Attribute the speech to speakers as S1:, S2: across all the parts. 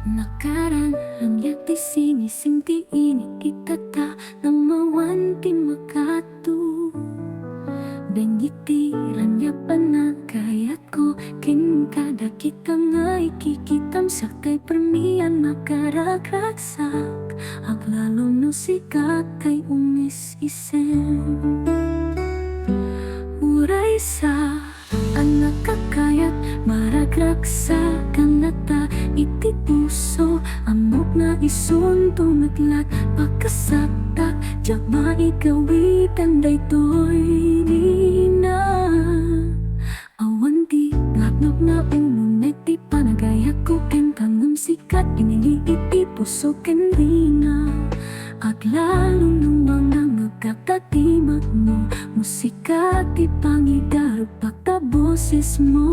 S1: Nakarang hanggang di sini sinti ini kita ta namawan ti makatu dan gitiran ya panagayat ko kin kada kita nga ikikitam sakay permian makaragraksak aglalo no sikat kay umis isen uray sa anak kakayat maragraksak ang nata iti puso amok na isun tumaglat pagkasaktak jak maigawitan daytoy di na awan di ngaknok na umunet di panagayat ko ken kangum sikat inili iti puso ken rina aglalo numang nangagkatatimak mo musika ti pangidarog pagta boses mo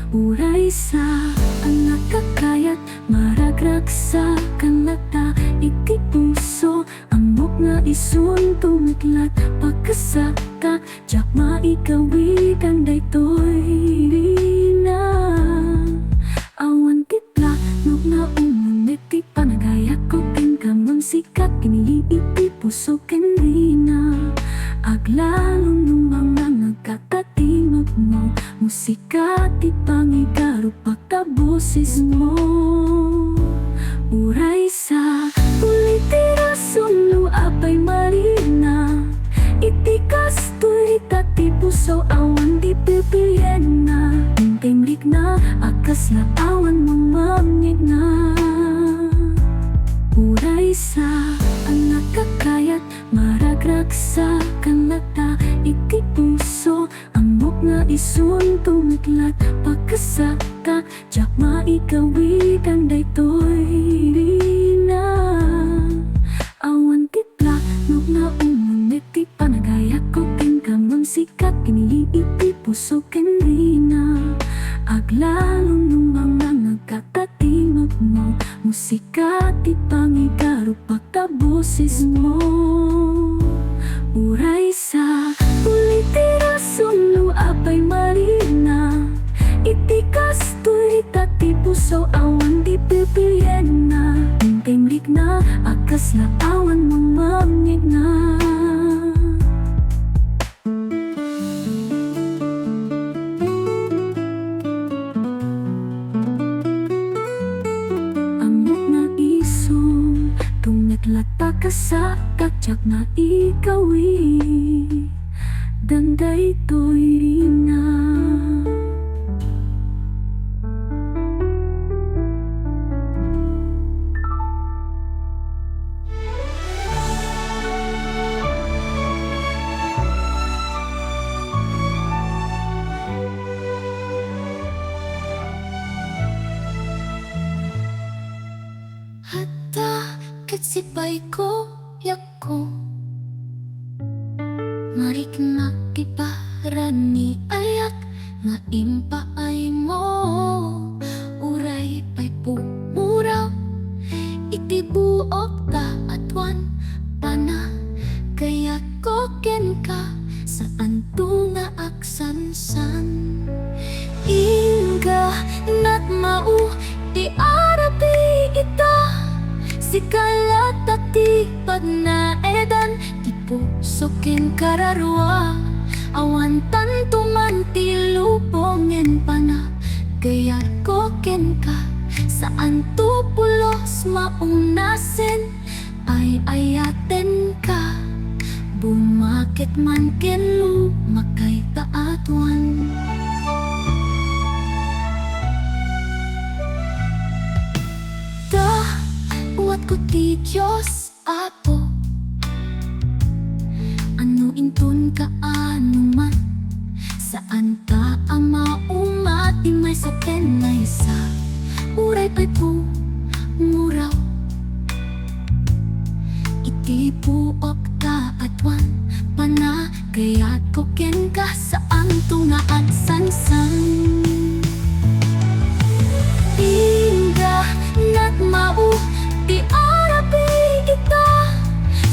S1: uray sa anak kakayat maragraksak ang lata iti puso amok nga isun tumaglat pagkasakta jak maigawitan daytoy di na awan titla nuk na umunit ti panagayat ko ken kamang sikat kinili iti puso ken rina aglalo numang nagkatatimag mo musika ti pangidarog pagta boses mo uray sa ulitira sumno apay marina iti kastoy tati puso awan di pipilian na timlik na akas na awan mamamig na uray sa anak kakayat maragraksak ang lata iti puso amok nga isun tumaglat pagkasakta jak maigawitan daytoy di na awan titla nuk na umunit ti panagayat ko ken kamang sikat kinili iti puso ken rina aglalo numang nagkatatimag mo musika ti pangidarog pagta boses mo uray sa ulitira sumno apay marina iti kastoy tati puso awan di pipilian na timlik na akas na awan mamamig na amok na isong tumaglat pagkasaktak jak na ikawi danday to'y na hatta katsipay ko yako marik na kiparani ayak nga impaay mo uray pay pumuraw iti buok ta atwan pana kaya ko ken ka saan to nga aksansan inga nat mau di arabi ita sikalat tati pag naedan ti puso ken kararua awan tanto man ti lupongin pana kaya ko ken ka saan to pulos maunasen ay ayaten ka bumakit man ken lumakay kaatwan uwat ko ti Diyos Apo ano intun ka ano man saan ta ama umati may saken na isa uray pa'y pumuraw iti buok ta atwan pana kaya't ko ken ka saan to nga agsansan inga nat mau ti arabi ita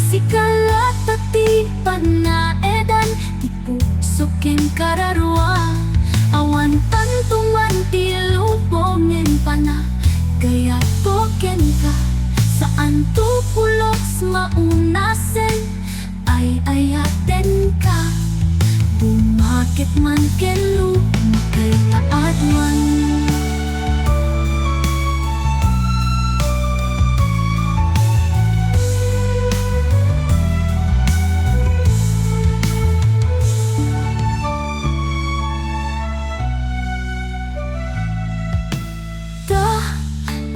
S1: sikalat tati panaedan ti puso ken kararua awan tanto man ti lupongin pana maunasen ay ayaten ka. Bumakit man kelu kay kaadwan.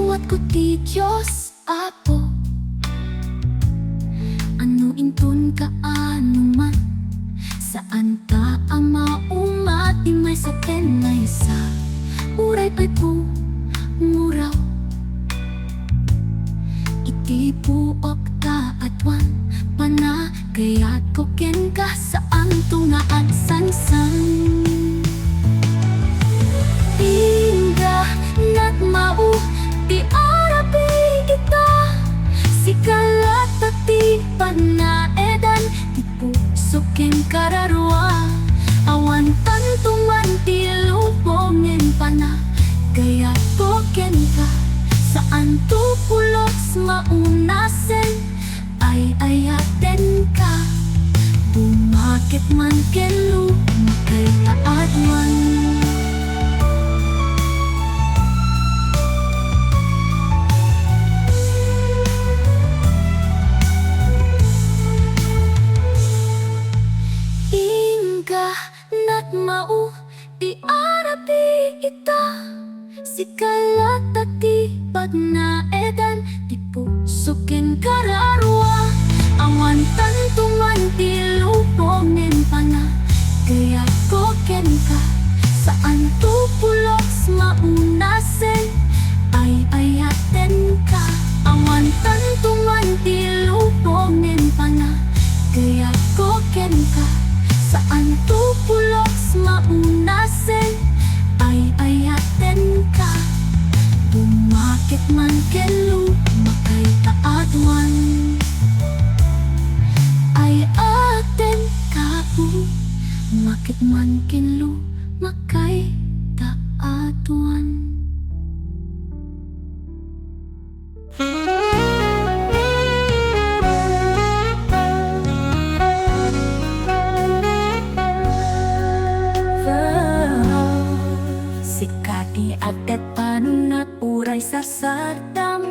S1: Buat ko ti Diyos Apo, ano intun ka anuman, saan ta ang maumati may sa kenay sa uray pa'y po muraw. Iti puok ta atwan panagayat ko ken ka saan tunga at sansan. Inga nat mau ti arabi kita sikalat ti panaedan ti puso ken kararua awan tantuman ti lubongen pana gaya to ken ka saan tu pulos maunasen ay ayaten ka. Bumakit man kelu kay kaadwan. Nat mau ti arabi ita sikalat ti pagnaedan ti puso ken kararua awan tantuman ti lubongen pana gaya ko ken ka saan tu pulos maunasen ay ayaten ka awan tantuman ti lubongen pana gaya ko ken ka saan tu pulos maunasen ay ayaten ka. Bumakit man kelu makay kaadwan ay aten ka po. Bumakit man kelu makay kaadwan. Sikati atet panunat uray sa sardam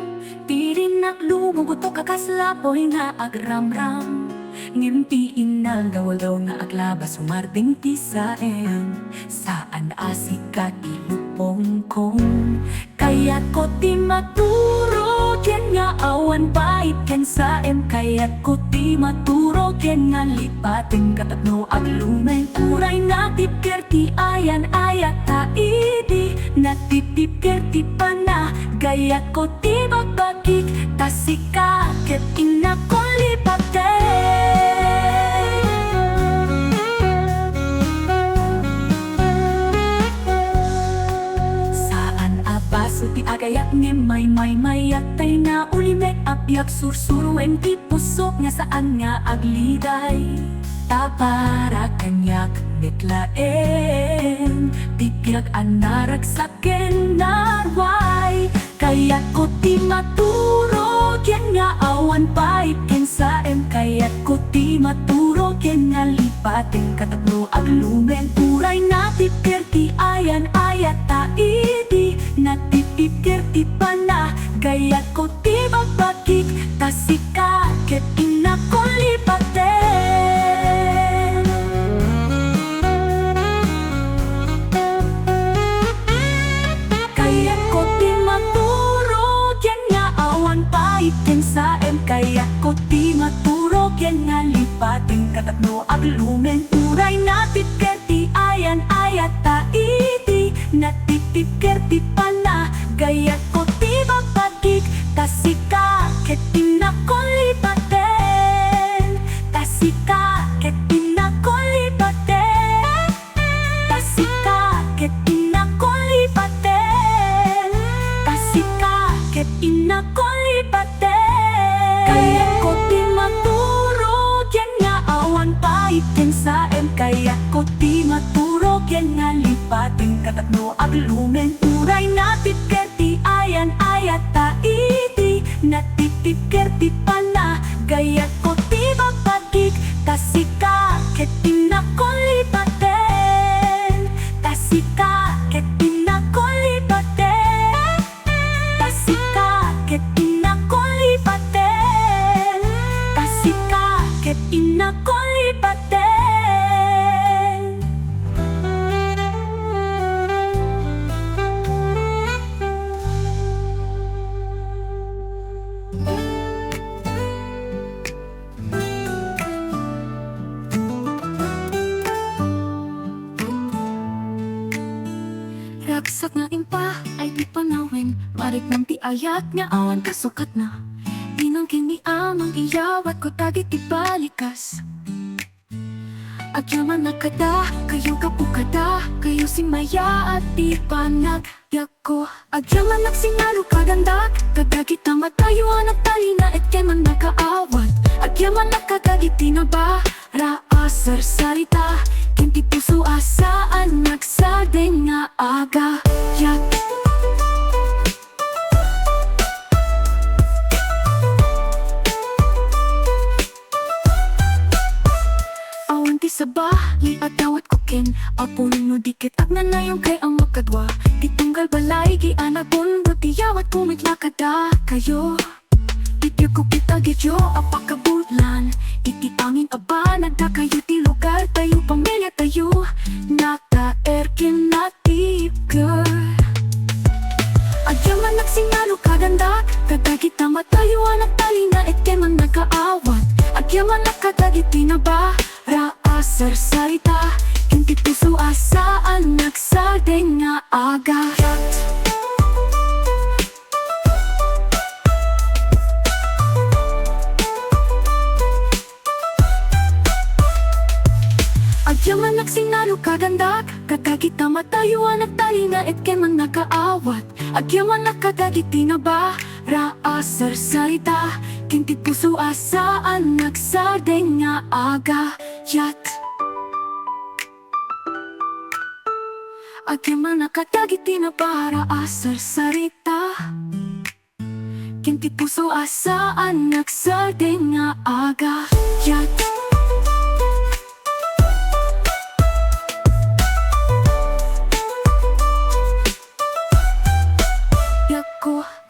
S1: tirinak lumuguto kakaslapoy nga agramram ngimpi inal gawalaw nga aglabas umarding tisaem saan asikat ilupong kong kayat ko ti maturo ken nga awan pait ken saem kayat ko ti maturo ken nga lipaten katatno aglumen uray natipker ti ayan ayat taidi natitipker ti pana gayat ko ti magbagik tasikaket ina ko lipate. Ti agayat ni may mayatay na ulimek apyak sursuruen ti pusok nga saan nga agliday tapara kanyak mitlaen tipyak anarag saken narway kayat ko ti maturo ken nga awan pait ken saem kayat ko ti maturo ken nga lipaten katatlo aglumen uray natipker ti ayan ayat taidi natipker ti pana gayat ko ti magbakik tasikaket ina ko lipaten. Kayat ko ti maturo ken nga awan pait ken saem kayat ko ti maturo ken nga lipaten katatno aglumen uray natipker ti ayan ayat taidi natipker ti pana gayat ko ti magbagik tasikaket ina ko lipaten tasikaket ina ko lipaten tasikaket ina ko lipaten tasikaket ina ko lipaten. Kayat ko ti maturo ken nga awan pait ken saem kayat ko ti maturo ken nga lipaten katatno aglumen uray natipker ti ayan ayat taidi natitipker ti pana gayat Nang ti ayat nga awan kasukat na Inang kini amang iyawat ko tagit ibalikas Agyaman na kada, kayo kapukada Kayo si Maya at di panagyak ko Agyaman nagsingalo kagandak Kadagit na matayuan at talina at kay man nakaawat Agyaman na kadagit tinaba Raasar sarita Kinti puso asaan nagsadeng nga aga Yak sa bahay at dawat ko ken Apon no dikit at nanayong kay ang makadwa Ditunggal balay gianag bundo tiyawat kumitla kada kayo Iti ko kita gityo apakabulan Iti angin aba nagda kayo ti lugar tayo pamilya tayo Nata erkin natip girl Agyaman nagsingalo kagandak Kadagit na matayuan at talina et keman nagkaawat Agyaman nakadagit tinaba Raasar sarita Kinti puso asaan nagsadeng nga aga Agyaman nagsinalo kagandak Kadagit na matayuan at talina et keman nakaawat Agyaman nakadagit tinaba Raasar sarita Kinti puso asaan nagsadeng nga aga Yat Agyaman nakadagit tinaba Raasar sarita Kinti puso asaan nagsadeng nga aga Yat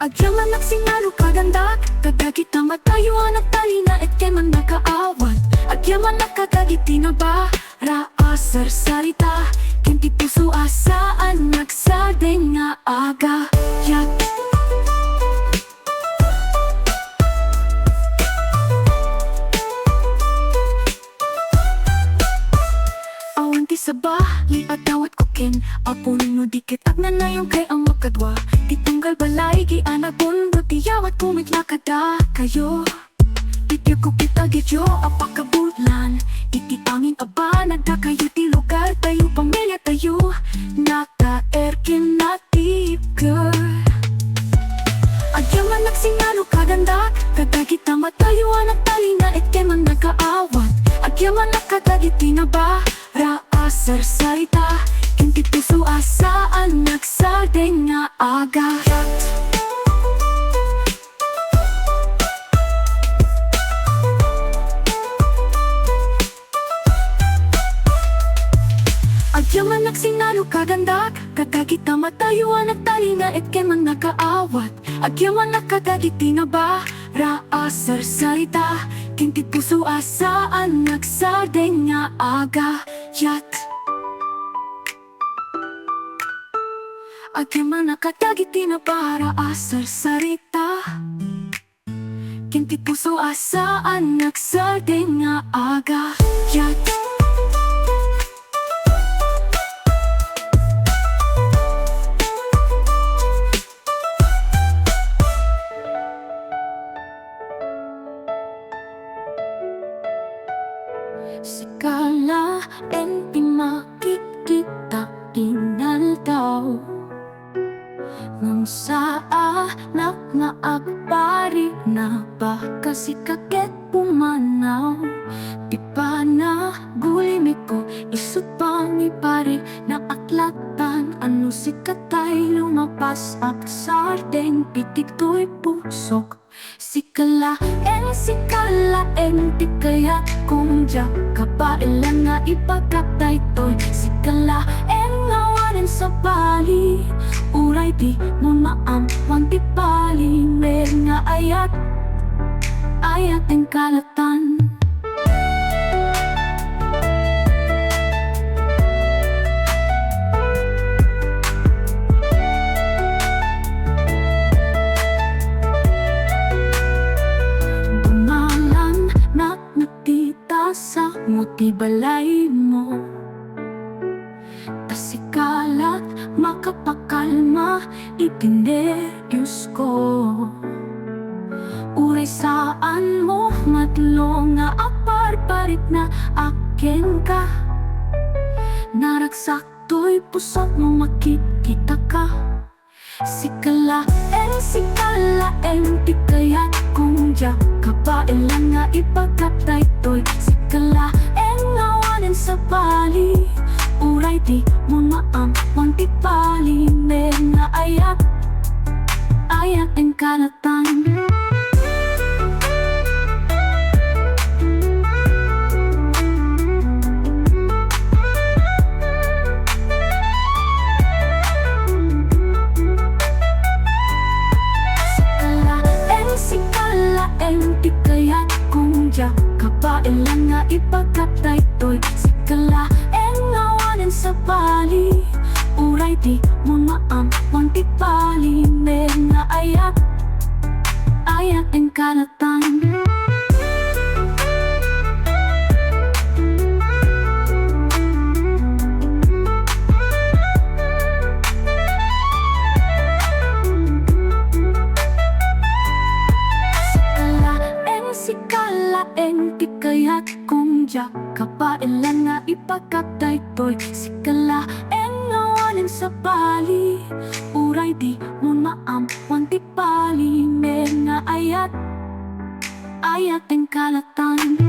S1: Agyaman nagsingalo kagandak Kadagit na matayuan at talina et keman nakaawat Agyaman nakadagit tinaba Raasar sarita Kinti puso asaan nagsadeng nga aga Yak Awan ti sa bahay at dawat ko ken Apon no dikit at nanayong kay ang makadwa Ditunggal balay gianag bundo tiyawat kumitla kada kayo Iti ko kita gityo apakabulan Iti angin aba nagda kayo ti lugar tayo pamilya tayo Nata erkin natip girl Agyaman nagsingalo kagandak Kadagit na matayuan at talina et keman nagkaawat Agyaman nakadagit tinaba Raasar sarita Kinti puso asaan nagsadeng nga aga Agyaman nagsinalo kagandak Kadagit na matayuan at talina et keman nakaawat Agyaman nakadagit tinaba Raasar sarita Kinti puso asaan nagsadeng nga aga Yat Agyaman nakadagit tinaba Raasar sarita Kinti puso asaan nagsadeng nga aga Yat Sikala en di makikita inaldaw Nung saa nga akbari na baka si kaget pumanaw Di pa na gulimi ko isut pang ipari na aklatan Ano si katay lumapas ak sardeng pitik to'y pusok Sikala en di kaya kung diyak kapailan nga ipagkatay to'y Sikala en ngawanin sa bali Uray di mo maampang di bali Mer nga ayat ang kalatan sa muti balay mo Tasikalat makapakalma Itineryos ko tatlo nga apar-parit na akin ka. Naragsakto'y pusot mo makikita ka. Sikalaeng di kaya't kung diya kapailan nga ipagkatay to'y sikalaeng ngawanin sa bali. Uray di mo maamang di bali na ayak ang kalatan. Sikalaeng di kaya't kung diya kapailan nga ipagkatay to'y sikalaeng ngawanin sa bali. Uray di mo maamang di bali na ayak ang kalatan. Sikalaeng di kaya't kung diya kapailan nga ipagkatay to'y sikalaeng ngawanin sa bali. Uray di mo maamang di bali na ayak ang kalatan.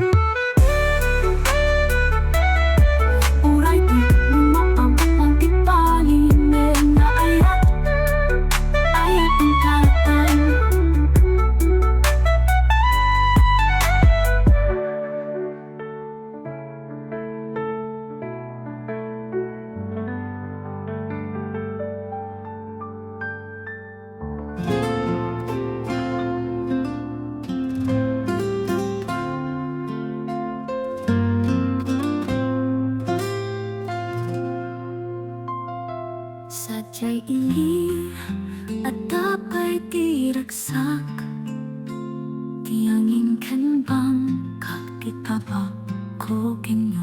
S1: Uray di mo maamang di bali na ayak ang kalatan. Sadya'y ini at tapay tiragsak, tiyangin kan bang kakitaba ko kinyo.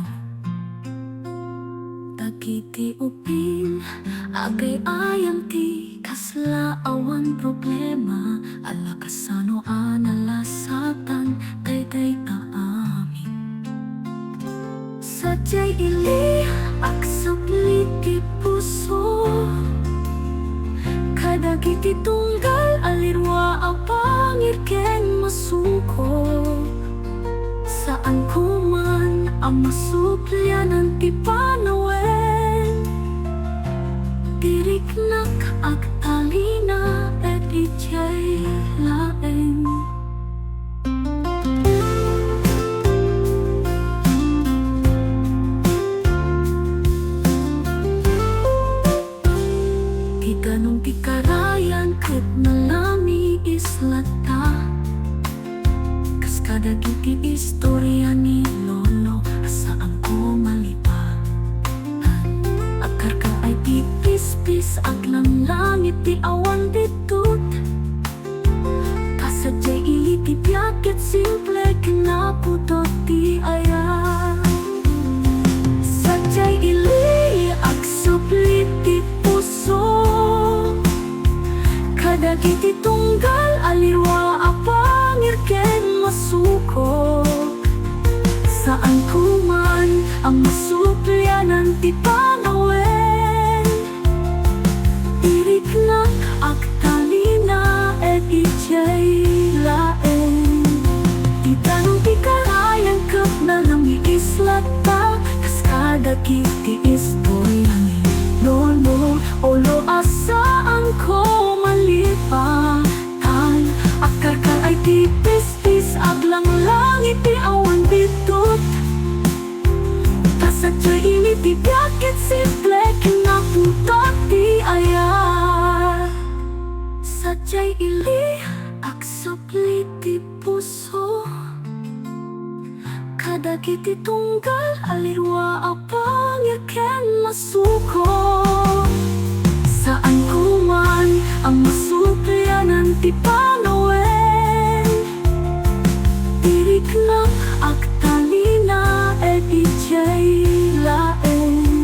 S1: Dagiti upin agay ayang ti kasla awan problema, ala kasano analasatan dayday amin. Sadya'y ili aksaplit ti puso, kadagiti tunggal alirwa apangir ken masuko. Saan ko man ang masuplyan ti panawen, diriknak ag talina et ijay laeng. Ganong di karayan ket nalami islata, kas kadagiti istorya ni lolo asaan ko malipan. Akar ka ay tipis-pis aglang langit ti awan ditut, kasadya'y iliti piaket simple kinaputot ti aya. Sadya'y ili agsuplit ti puso, kadagiti tunggal alirwa apangir ken masuko. Saan ko man ang masuplyanan ti panawen, diriknak ag talina et ijay laeng. Di tanong ti karayan kap na nami islata, kas kadagiti istorya ni lolo olo asaan ko malipan. Akar ka ay tipis-pis aglang langit ti awan bitut, kasadya'y initi biakit simple kinaputot ti aya. Sadya'y ili aksaplit ti puso, kadagiti tunggal alirwa apangir ken masuko. Saan ko man ang masuplyanan ti panawen, diriknak ag talina et ijay laeng.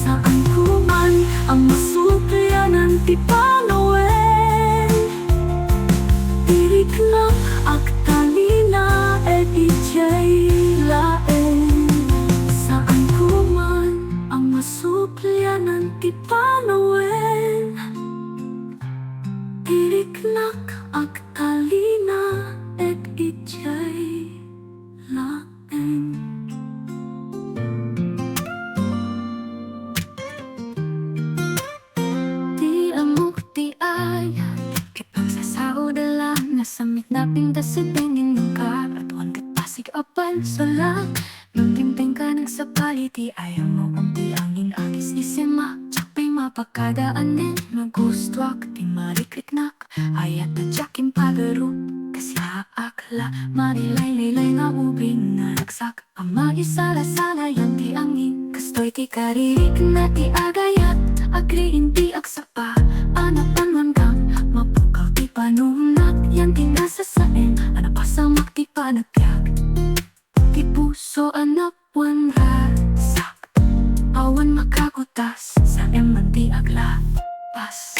S1: Saan ko man ang masuplyanan ti panawen, diriknak ag talina et kariknak ak talina et ijay laeng. Di amok di ay kipagsasao dala nasamit na pintas sa tingin ng karatuan kapasig apan solak nung timpeng ka nagsapali di ayaw mo umpi angin agis isima tsakpay mapakadaanin magustwak di marikliknak ayat na tsakin pagaro kasi akla marilay-laylay nga ubing na nagsak ang magisala-sala yan di angin kastoy ti karirik na ti agayat agriin di aksapa anapan wanggang mapukaw ti panunat yan ti nasasain anapasamak ti panagyak ti puso anapwan rasak awan makakutas sa eman ti aglapas.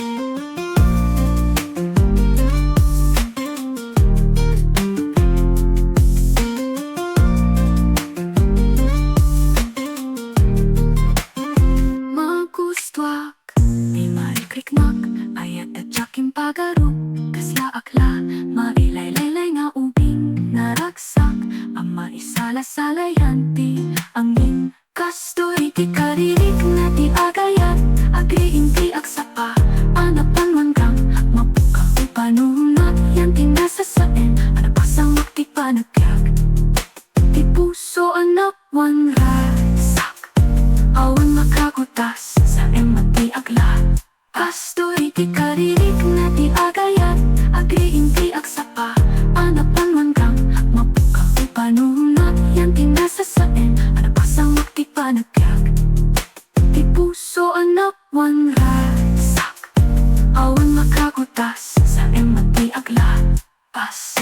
S1: Magustwak di marikriknak ayat at tsakin pagaro kasya akla marilay-laylay nga ubing naragsak ang maisala-salayan ti angin kastoy ti karirik na ti agayat agriin ti aksapa anapan wanggang mapukaw ti panunat yan ti nasasain anapasamak ti panagyak ti puso anapwan rasak awan makakutas sa eman ti agla kastoy ti karirik na ti agayat agriin ti aksapa anapan wanggang mapukaw ti panunat yan ti nasasain anapasamak ti panagyak ti puso anapwan rasak awan makakutas sa eman ti aglapas.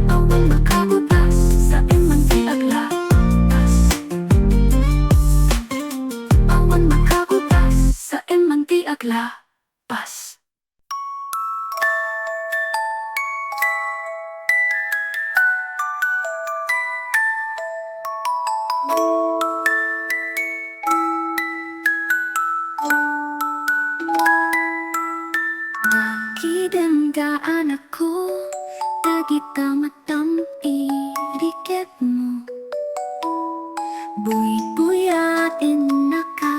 S1: Awan makakutas sa eman ti aglapas. Awan makakutas sa eman ti aglapas. Kidanggaan ako dagita matampi dikit mo buy-buyatin naka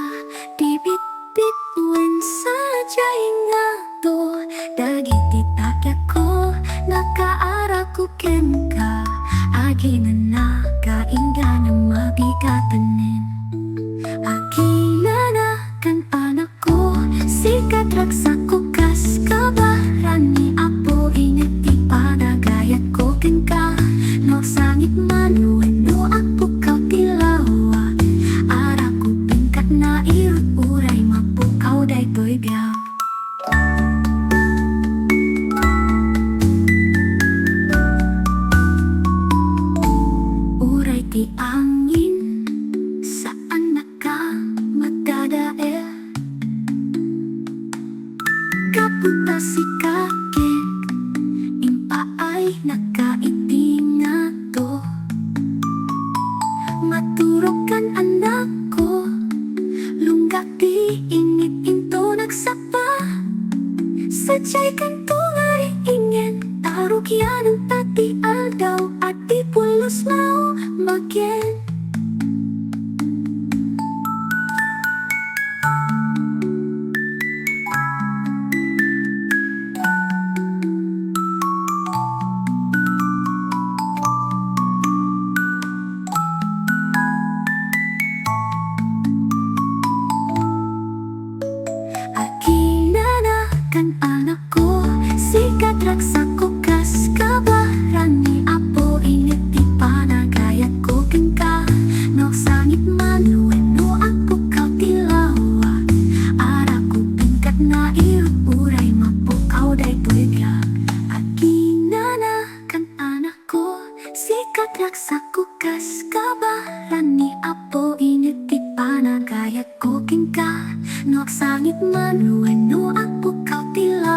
S1: dibit-bituin sa jay nga to dagiti takya ko nakaaraku ken ka agi na nakainga na mabigatanin agi na kan anak ko sikat raksa ko kas kabaran ni apo init di panagayat ko ken ka no sangit manuwen no apo kaw tilawa ara ko pingkat na irut uray mapukaw day toy biyaw. Uray ti angin saan naka magdadael kapunta si kakek impaay nakaiti nga to maturokan anak ko lunggak di init into nagsapa sadyay kan tungari ingen tarukyan ang tati aldaw at di pulos mau magyen. Akinana kan anak ko sikat raksa ko kas kabaran ni apo init di panagayat ko ken ka no sangit manuwen no apo kaw tilawa ara ko pingkat na irut uray mapukaw day tuigya. Akinana kan anak ko sikat raksa ko kas kabaran ni apo init di panagayat ko ken ka no sangit manuwen no apo kaw tilawa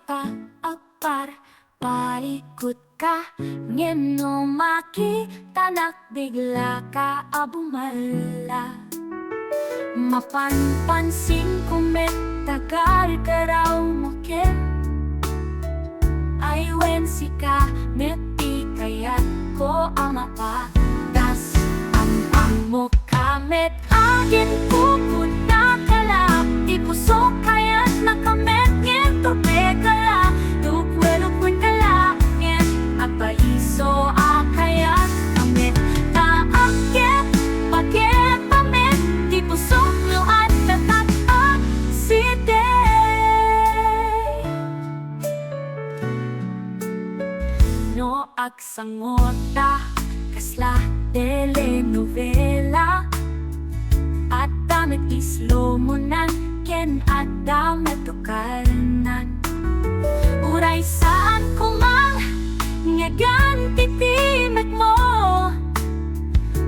S1: makaagpar Paikot ka, ngeno makita bigla ka abumala Mapanpansin ko met tagal ka raw moken Ay wen sika met di kayat ko amapa Das ang mo kamet agin pupunta kalap Di puso kayat nakamet ngento pekala Dupwelupun kala ngen Agpaiso akayat kamet Taakyat paket pamet Di puso luan tatat si day No agsangota kasla telenovela At damit islo mo nan ken at damit tukarenan Uray saan kumang ngagan titimet mo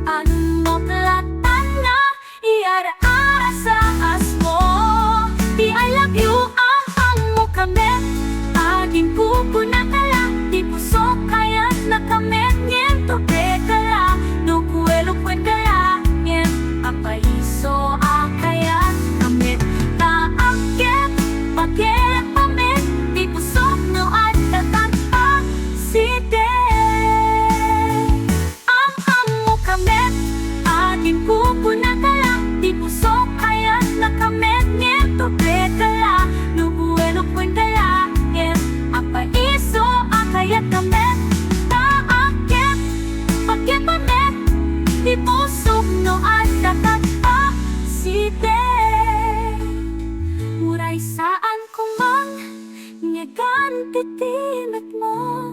S1: Ano platan na iara-ara sa asmo Di I love you ang mo kamet Aging pupuna ka lang Di puso kaya't nakamet Ngento ka lang Nukwelukwen ka lang Ngem apaiso akayat kamet Taakyat paket pamet Di puso no at tatata si day Ang amo kamet Aging pupuna ka lang Di puso kaya't nakamet Ngento ka lang Nukwelukwen ka lang Ngem apaiso akayat kamet Taakyat paket pamet Di puso no at tatata si day Uray saan kumang ngagan titimet mo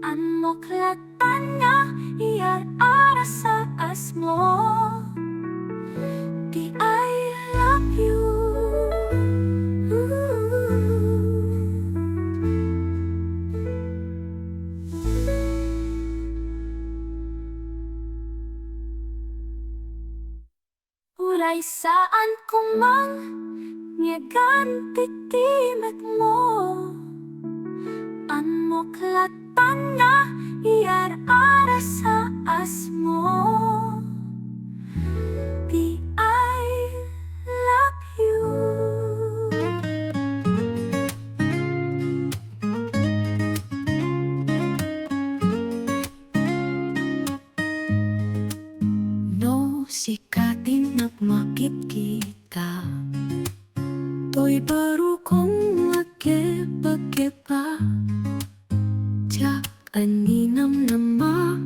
S1: Ano klatan nga iar-ara sa asmo Di I love you Uray saan kumang ngagan titimet mo Ano klatan nga iar-ara sa asmo Di I love you No sikatin nagmakit kita To'y baru kong magkepa-kepa Tiyak aninam nama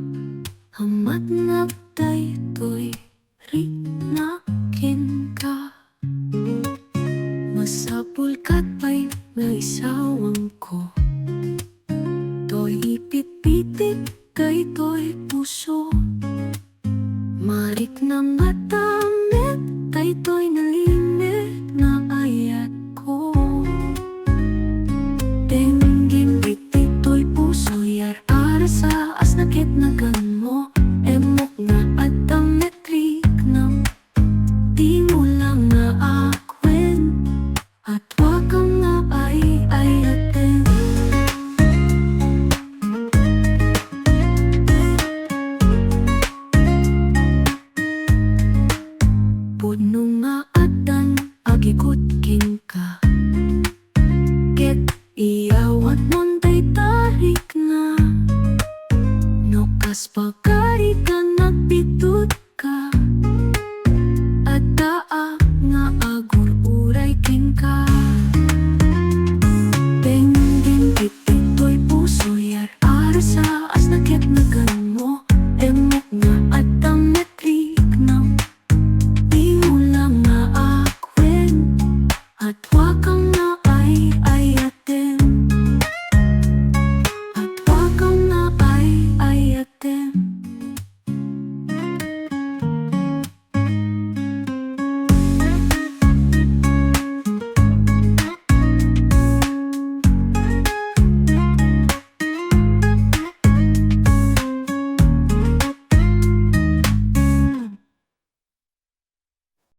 S1: Hamat nagday to'y rinakin ka Masapul kat pa'y naisawang ko